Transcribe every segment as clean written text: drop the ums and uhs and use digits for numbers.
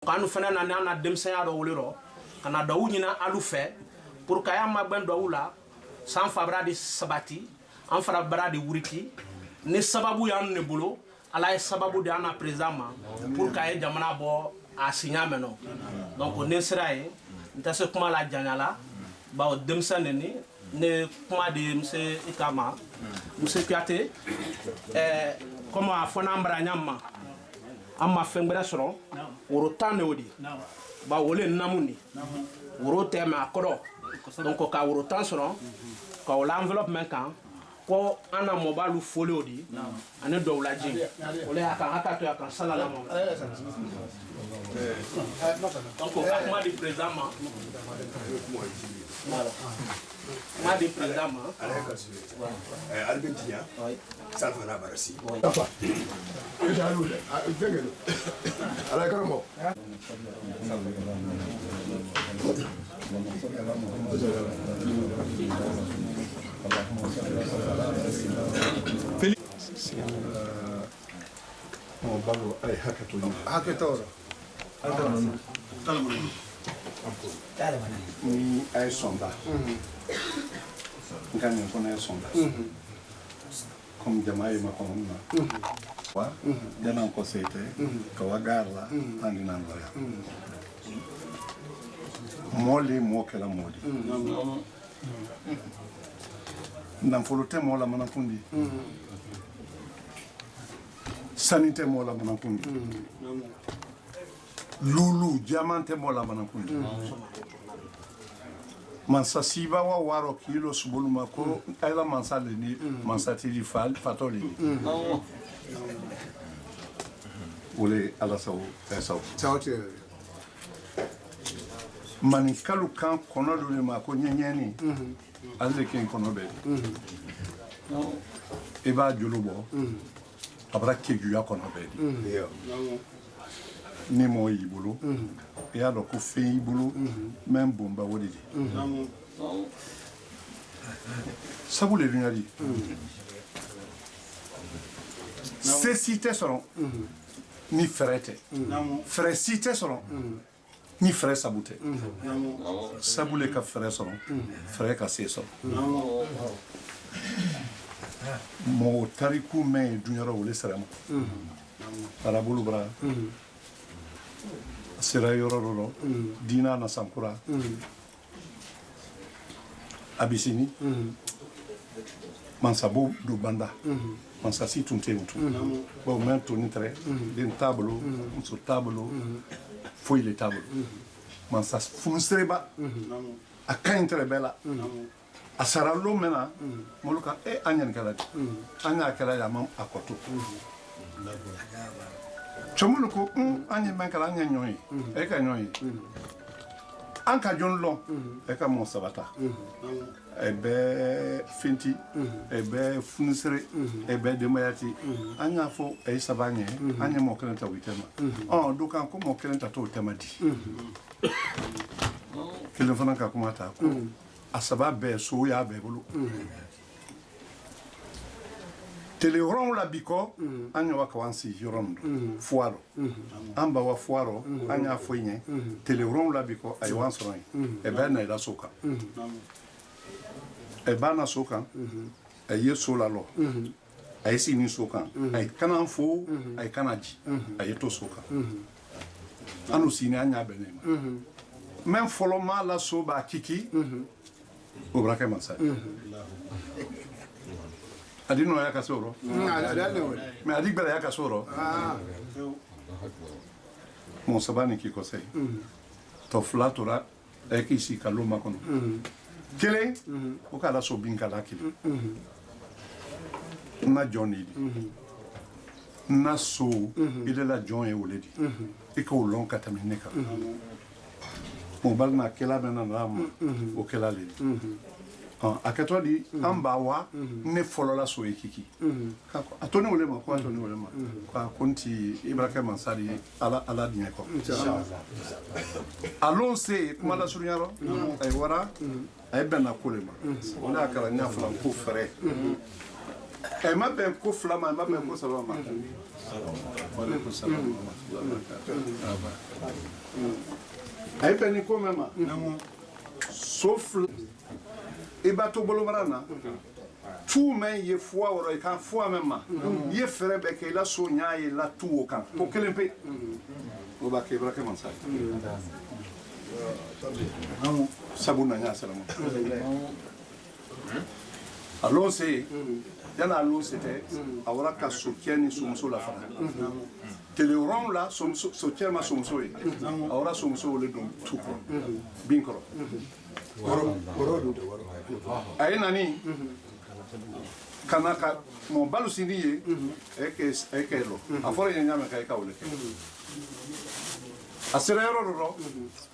Quand nous faisons un démocratie à l'euro, quand nous avons un pour qu'il y ait un peu sans faire de sabati, en faire de wuriki, ne sababu ya ne bolo, ala sababu de ana président pour qu'il y ait jamana bo a signer maintenant. Donc on est seraye, on se comment la janala, ba o démocratie ne comment de monsieur Ikama, monsieur Piaté, comment a fonambra nyama. Amma fengbera soro woro tane odi ba wole namuni woro tema akoro donc ka woro tan soro ka wala enveloppe men kan ko ana mobalu fole odi ane do wala jing wole aka to aka sala la mo donc ka kuma di président ma di président Argentina Salvana Barasi papa ala karamo balo ay hakato ni ay sonda ngani kona sonda comme jama'i makonuna wa jana ko sete ko wagarla andi nan loya moli mo kala modi nan folote mo la manakundi sanite mo la manakundi lulu diamante mo la manakundi mansa siba wa waro kilo subuluma ko ayla mansa leni mansa tiri fal fatoli ole ala saw sawti mani kalu kan kono do ma ko nyenyeni alle ken kono be e ba julubo abra keju ya kono be ni mo yibulu ya do ko fe yibulu même bomba wodidi sabule lunyali ces cités seront ni frette frère cité seront ni frère sabouté sabule ka frère seront frère ka c'est seront mo tariku me dunyara wole serama arabulu bra sera yororo dina na sankura abisini mansabu do banda mansasi tunte mutu bo men toni tre den tableau sur tableau foi le tableau mansas funsreba akain tre bela asaralo mena moluka anyan kala anya kala ya mam akoto chomuno ko anya man kala anya nyoyi e ka nyoyi anka jonlo e ka mo sabata e be fenti e be funsere e be demayati anya fo e sabanye anya mo krenta witema do kan ko mo krenta to temadi kele fana ka kuma ta ko asaba be so ya be bulu teleron la biko anya wakawansi yorondo fuaro amba wa fuaro anya foinye teleron la biko ay wansoro e ben na ila soka e bana soka e yeso la lo ay sini soka ay kana fo ay kanaji ay to soka anu sini anya benema même foloma la soba kiki obraka mansa adino ya kasoro mais adik bela ya kasoro mon sabani ki conseil to flatura e ki si kaloma kono kele o kala so bin kala kile na johnny na so ile la john e woledi e ko lon katameneka mo balna kela bena ram o kela le akatwa di ambawa ne folola so ekiki kako atoni olema ko atoni olema kwa konti ibrahim ansari ala dinya ko inshallah alon se kuma la sunyaro ay wara ay bena kolema ona kala nya flan ko frère e ma ben ko flama ma ben ko salama Walaikum salam wa rahmatullahi wa barakatuh. Ay beni ko mema. Sauf e bato bolomarana. Tout men ye foi woro kan foi mema. Ye fere be ke la so nya ye la tout kan. Ko kelempe. O ba ke bra ke man sai. Sabuna nya salamo. Alors c'est yana alo c'était awra ka sokiani sumso la fana teleron la sumso sokiama sumso e awra sumso le dum tuko binkoro ay nani kanaka mon balu siniye e ke lo afore nyama kay kawle aserero ro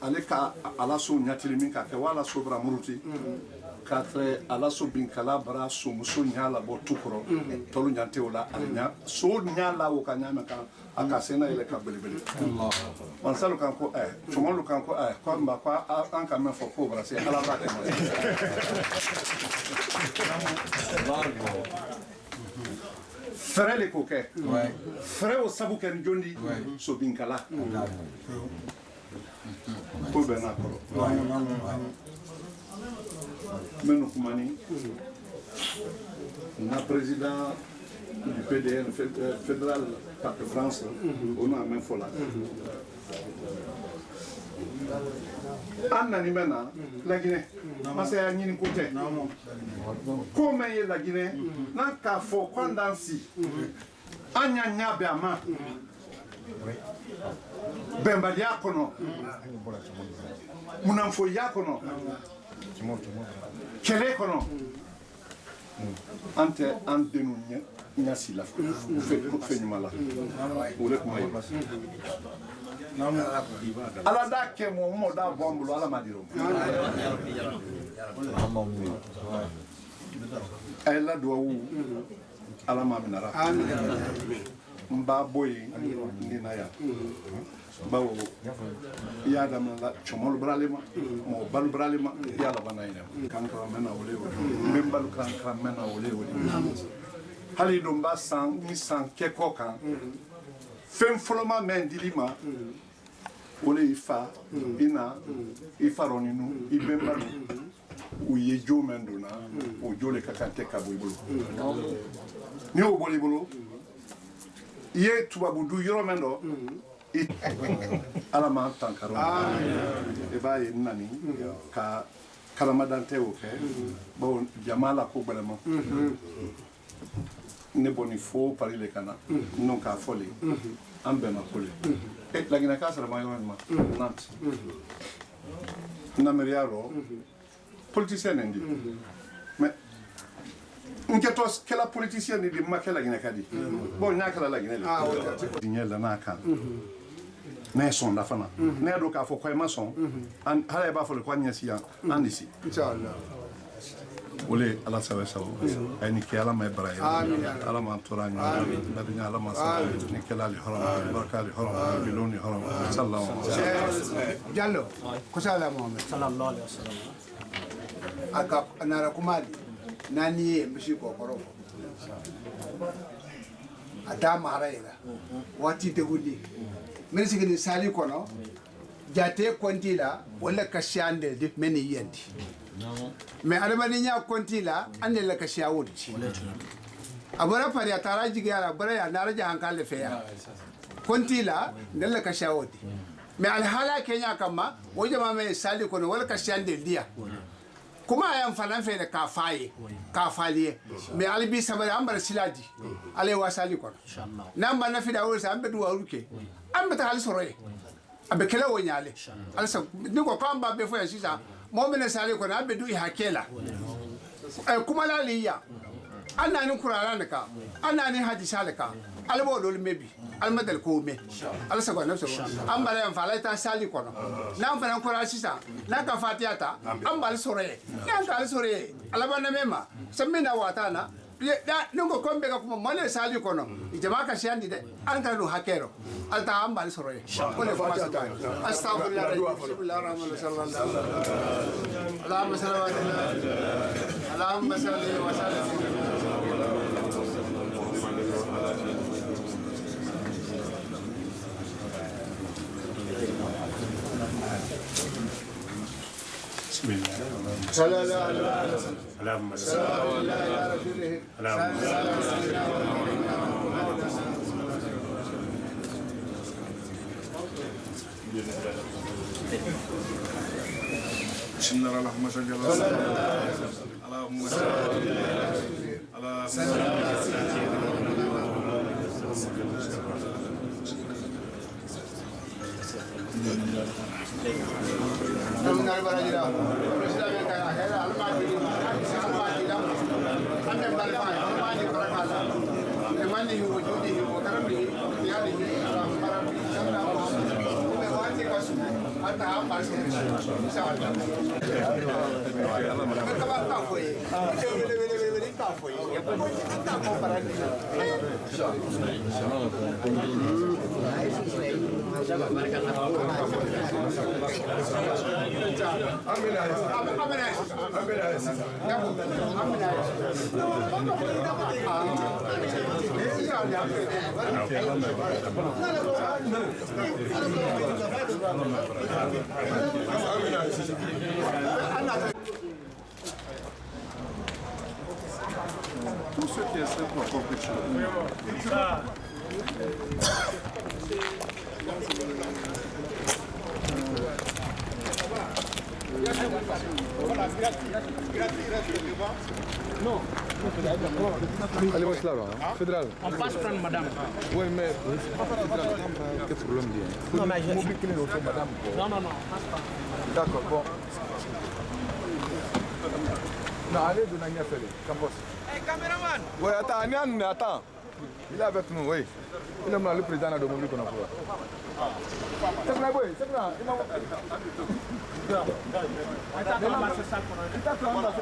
ale ka ala so nyatili min ka ke wala sobra muruti katre ala so binkala bara so muso nyala bo tukoro tolu nyante wala alnya so nyala wo kanyama ka akasena ile ka belebele Allah man salu kan ko tumo lu kan ko ko mba ko an ka men fo ko bara se ala ba frère le coquet frère au sabu ken jondi so binkala ko bena ko Meno Koumani, le président du PDN fédéral de France, on a même fait là. Anna Nimena, la Guinée, c'est un Nini Côté. Comment est la Guinée? N'a qu'à faire condenser. Anya Nyabama. Bembadia Kono. Munamfo Yakono. Quel est kono ante andenu nyasi la fait mala ole kuma ala da ke mo da bombulo ala madiro ela do ala maminara mba boy ndina ya bawo ya da man la chomol bralema mo bal bralema ya la banayna kan ko mena wole wole membal kan mena wole wole hali do mba san ni san ke ko kan fem foloma men dilima wole ifa ina ifaroninu ibembalu u ye jo menduna o jole kakante kabuybulo ni o bolibolo ye tubabudu yoro mendo ala ma tankaro e ba ye nani ka kalamadante o ke bon jamala ko belema ne boni fo pari le kana non ka foli ambe ma kole e la gina ka sara ma yo ma nant na meriaro politicien ndi mais nketos kela politicien ndi makela gina kadi bon nyakala la gina la na kan ne son la fana ne do ka fo ko ma son an hala ba fo le kwa nyasi ya andisi inshallah ole ala sawa sawa ay ni kala may braay ala ma toranya da binya ala ma sa ni kala li haram baraka li haram biloni haram sallallahu jallo ko sala muhammad sallallahu alaihi wasallam aka anara kumali nani mbishi ko korofo ata maharaila wati de gudi merci que sali kono jate konti la wala kashande de meni yendi mais adamani nya konti la ande la kashawudi abara pari atara jigara bara ya naraja hankale feya konti la ndalla kashawudi mais al hala kenya kama wajama me sali kono wala kashande dia kuma ayan fanan fe da kafaye kafaliye mais albi sabari ambar siladi ale wasali kono namba na fida wala ambe duwa ruke ambe ta hal soroye abe kala wonyale alsa niko kamba be fo ya sisa mo'mina sali kono abe du hakela kuma la liya annani qur'ana ka annani hadisa ka albo dol mebi almadal ko me alsa ko nafsu ambale en fala ta sali kono nan fa nan qur'ana sisa nan ka fatiyata ambal soroye nan ka soroye alabana mema samina watana da nungo kombe ka kuma mane sali kono ijama ka shandi de an ka no hakero alta ambal soroye wala fa ta astaghfirullah bismillahir rahmanir rahim allahumma salli wa sallim بسم الله صلى الله عليه وسلم اللهم صل على رسوله اللهم بسم الله اللهم صل على اللهم صل Tout ce qui est simple pour quelque chose. Allez, moi, là, hein. Fédéral. On passe prendre madame. Oui, mais. Quel problème dit? Non, mais madame. non, non, passe pas. D'accord, bon. Non, allez, de Nania Félix. Campos. Hey, caméraman! Oui, attends. Il est avec nous, oui. Il est le président de Dominique qu'on a fait. C'est vrai, oui, c'est vrai.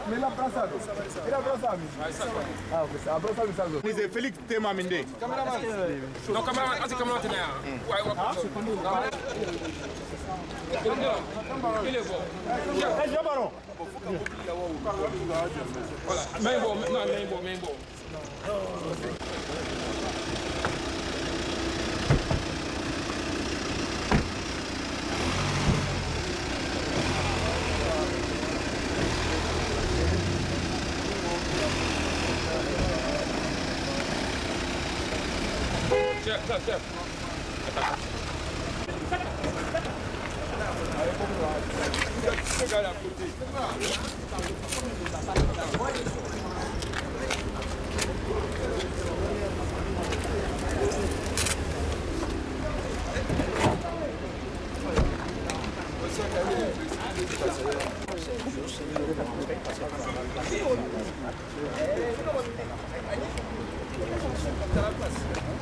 Mais il a brassado. Il a brassado. Ah, ok, c'est abraçado ça. C'est Félix Tema Mende. Caméraman. Non, caméraman, c'est caméraman tenait. Ouais, ouais. Il est bon. Eh, baron. Voilà, mais bon, mais bon. Chef.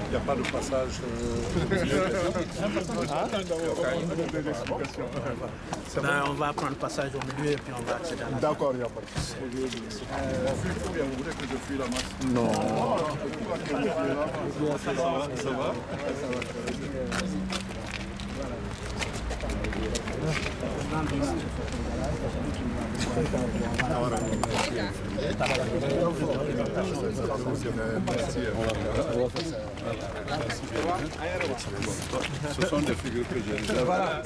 Il n'y a pas de passage. Ben, on va prendre passage au milieu et puis on va accéder à la... D'accord, il n'y a pas de Vous voulez que je fuis la masse? Non. Ça va? Ce sont des figures que j'ai. Voilà.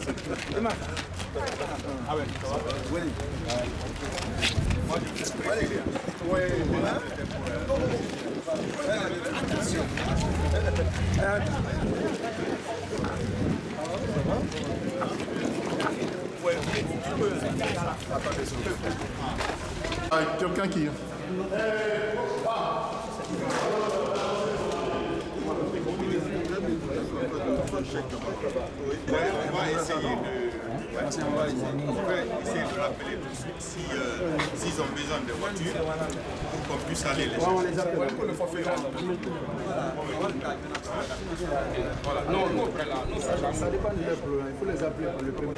Quelqu'un qui... On va essayer de rappeler tout de suite s'ils ont besoin de voitures pour qu'on puisse aller les chercher. Voilà, nous après là, Ça dépend de leur problème. Il faut les appeler pour le premier.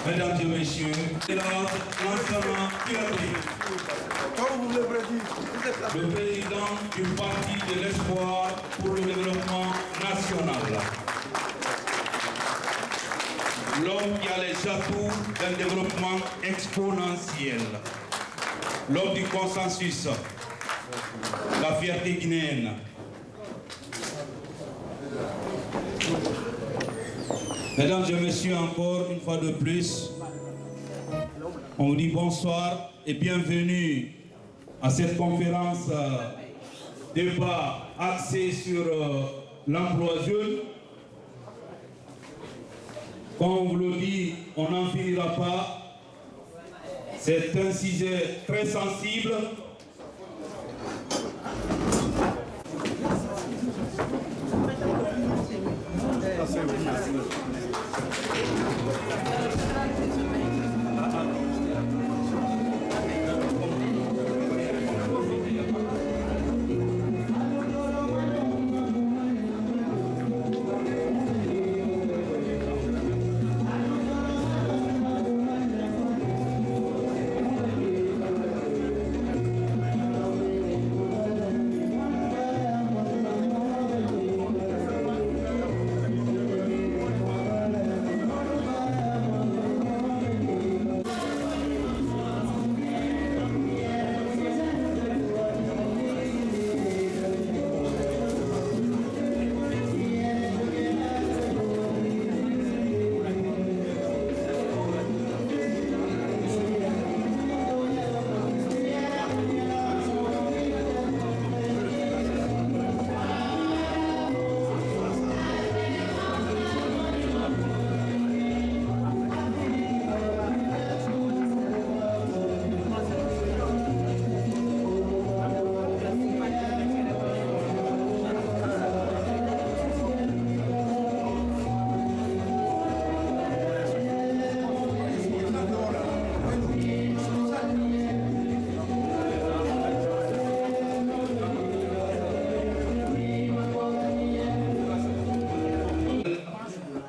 Mesdames et messieurs, c'est l'enseignement piloté. Le président du Parti de l'Espoir pour le développement national. L'homme qui a les atouts d'un développement exponentiel. L'homme du consensus. La fierté guinéenne. Mesdames et messieurs, encore une fois de plus, on vous dit bonsoir et bienvenue à cette conférence débat axée sur l'emploi jeune. Comme on vous le dit, on n'en finira pas. C'est un sujet très sensible.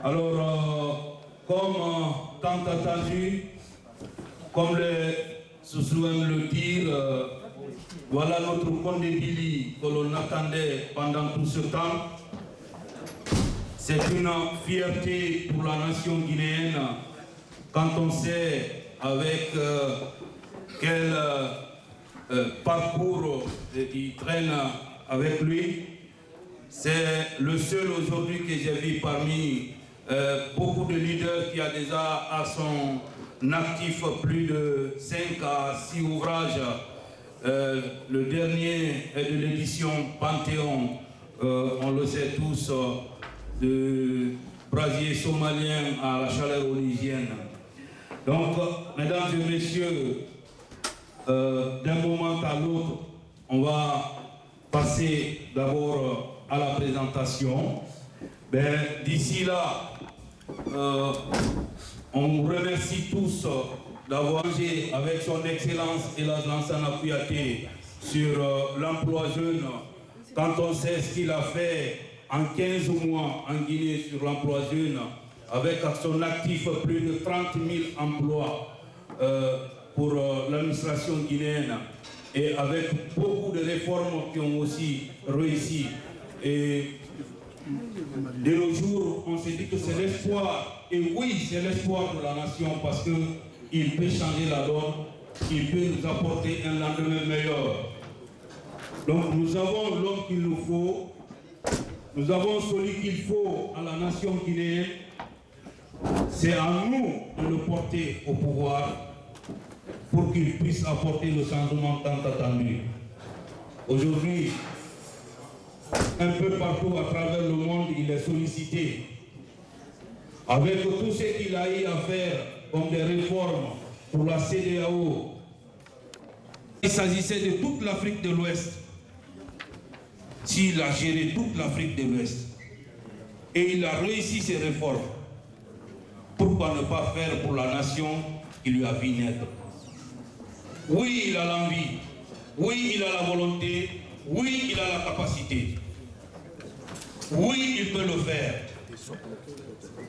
Alors, comme tant attendu, comme le Soussou aime le dire, voilà notre Kondé-Bili que l'on attendait pendant tout ce temps. C'est une fierté pour la nation guinéenne quand on sait avec quel parcours il traîne avec lui. C'est le seul aujourd'hui que j'ai vu parmi beaucoup de leaders qui a déjà à son actif plus de 5 à 6 ouvrages. Le dernier est de l'édition Panthéon, on le sait tous, de brasier somalien à la chaleur olysienne. Donc, mesdames et messieurs, d'un moment à l'autre, on va passer d'abord à la présentation. D'ici là, on vous remercie tous d'avoir engagé avec son Excellence Elhadji Lansana Kouyaté sur l'emploi jeune. Quand on sait ce qu'il a fait en 15 mois en Guinée sur l'emploi jeune, avec à son actif plus de 30 000 emplois pour l'administration guinéenne, et avec beaucoup de réformes qui ont aussi réussi. Et de nos jours, on se dit que c'est l'espoir, et oui, c'est l'espoir de la nation, parce qu'il peut changer la donne, il peut nous apporter un lendemain meilleur. Donc nous avons l'homme qu'il nous faut, nous avons celui qu'il faut à la nation guinéenne. C'est à nous de le porter au pouvoir pour qu'il puisse apporter le changement tant attendu. Aujourd'hui, un peu partout à travers le monde, il est sollicité. Avec tout ce qu'il a eu à faire comme des réformes pour la CEDEAO, il s'agissait de toute l'Afrique de l'Ouest. S'il a géré toute l'Afrique de l'Ouest et il a réussi ses réformes, pourquoi ne pas faire pour la nation qui lui a vu naître? Oui, il a l'envie, oui, il a la volonté, oui, il a la capacité. Oui, il peut le faire,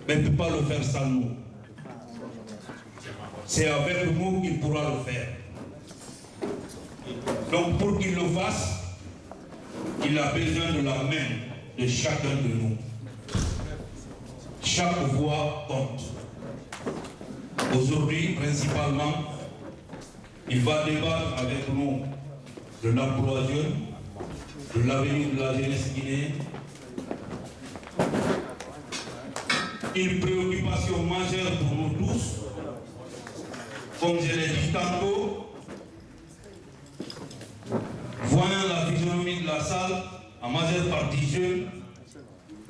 mais il ne peut pas le faire sans nous. C'est avec nous qu'il pourra le faire. Donc pour qu'il le fasse, il a besoin de la main de chacun de nous. Chaque voix compte. Aujourd'hui, principalement, il va débattre avec nous de l'emploi jeune, de l'avenir de la jeunesse guinéenne. Une préoccupation majeure pour nous tous, comme je l'ai dit tantôt, voyant la physionomie de la salle, en majeure partie jeune,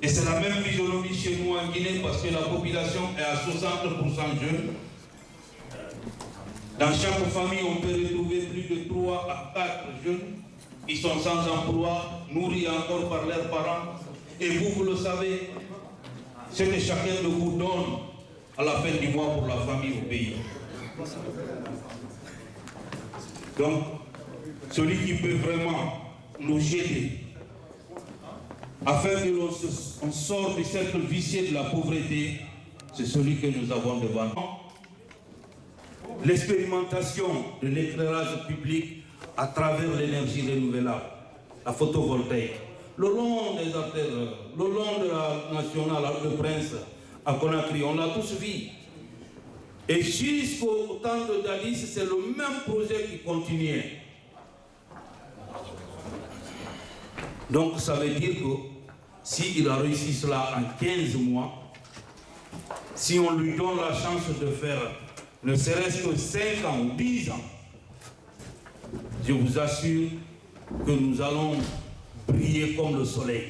et c'est la même physionomie chez nous en Guinée parce que la population est à 60% jeune. Dans chaque famille, on peut retrouver plus de 3 à 4 jeunes qui sont sans emploi, nourris encore par leurs parents. Et vous, vous le savez, ce que chacun de vous donne à la fin du mois pour la famille au pays. Donc, celui qui peut vraiment nous aider afin que l'on sorte du cercle vicieux de la pauvreté, c'est celui que nous avons devant nous. L'expérimentation de l'éclairage public à travers l'énergie renouvelable, la photovoltaïque, le long des artères, le long de la nationale de Prince à Conakry, on l'a tous vu. Et jusqu'au temps de Dadis, c'est le même projet qui continuait. Donc ça veut dire que s'il a réussi cela en 15 mois, si on lui donne la chance de faire ne serait-ce que 5 ans ou 10 ans, je vous assure que nous allons briller comme le soleil.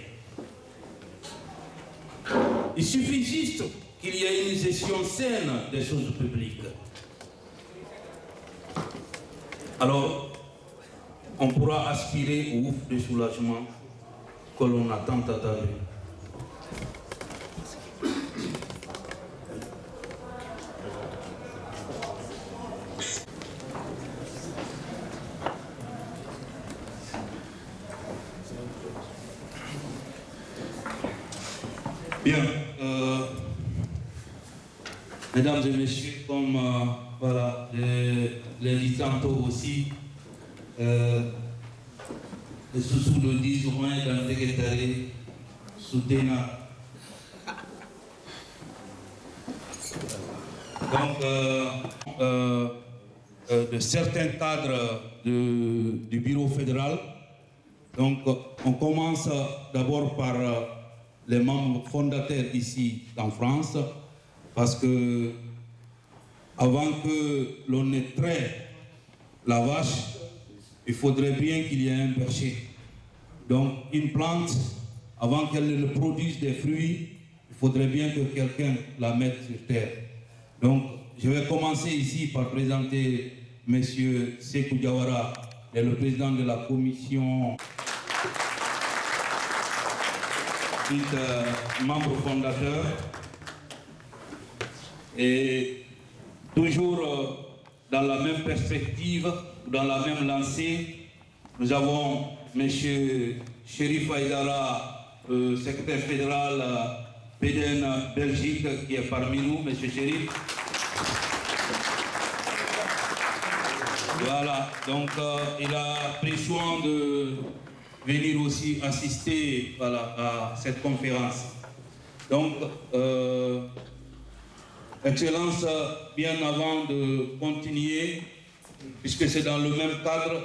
Il suffit juste qu'il y ait une gestion saine des choses publiques. Alors, on pourra aspirer au ouf de soulagement que l'on a tant attendu. Bien, mesdames et messieurs, comme voilà, les dit tantôt aussi, les sous le 10 juin dans le Guétaré, soutenant. Donc, de certains cadres du bureau fédéral. Donc, on commence d'abord par les membres fondateurs ici en France, parce que avant que l'on ait trait la vache, il faudrait bien qu'il y ait un berger. Donc, une plante, avant qu'elle ne produise des fruits, il faudrait bien que quelqu'un la mette sur terre. Donc, je vais commencer ici par présenter M. Sékou Diawara, qui est le président de la commission, membre fondateur. Et toujours dans la même perspective, dans la même lancée, nous avons M. Chérif Aïdara, secrétaire fédéral PDN Belgique, qui est parmi nous. M. Chérif. Voilà, donc il a pris soin de venir aussi assister, voilà, à cette conférence. Donc, Excellence, bien avant de continuer, puisque c'est dans le même cadre,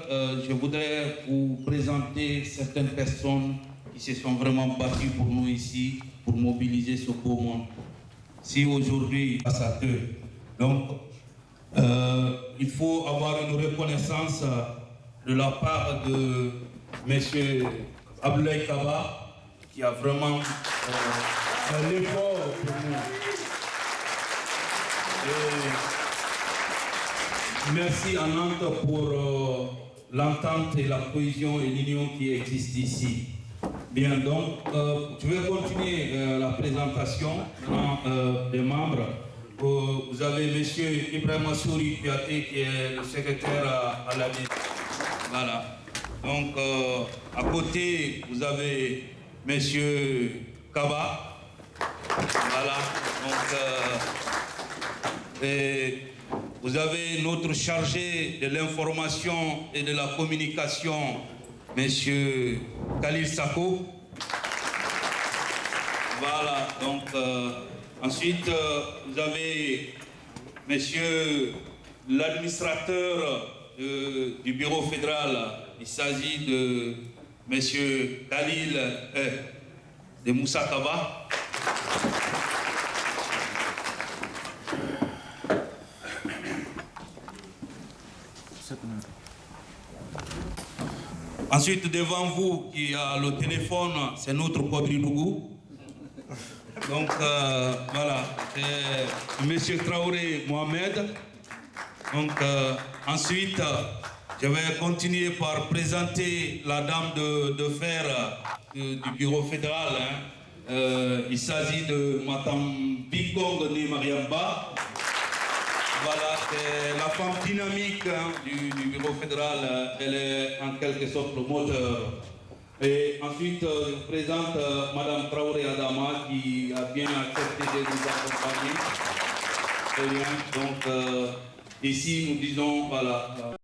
je voudrais vous présenter certaines personnes qui se sont vraiment battues pour nous ici, pour mobiliser ce beau monde. Si aujourd'hui, grâce à eux, donc, il faut avoir une reconnaissance de la part de M. Abdoulaye Kaba, qui a vraiment fait l'effort pour nous. Et merci à Nantes pour l'entente et la cohésion et l'union qui existe ici. Bien, donc, je vais continuer la présentation des membres. Vous avez M. Ibrahim Assouri Piaté, qui est le secrétaire à la ville. Voilà. Donc, à côté, vous avez M. Kaba. Voilà. Donc, et vous avez notre chargé de l'information et de la communication, M. Khalil Sako. Voilà, donc ensuite vous avez monsieur l'administrateur du bureau fédéral. Il s'agit de monsieur Khalil de Moussa Kaba. Ensuite, devant vous, qui a le téléphone, c'est notre quadrilougou. Donc, voilà, c'est M. Traoré Mohamed. Donc, ensuite, je vais continuer par présenter la dame de fer du bureau fédéral. Hein. Il s'agit de Mme Bigong Né Mariamba. Voilà, c'est la femme dynamique hein, du bureau fédéral. Elle est en quelque sorte le moteur. Et ensuite, je vous présente Mme Traoré Adama qui a bien accepté de nous accompagner. Très bien. Donc, ici, nous disons, voilà.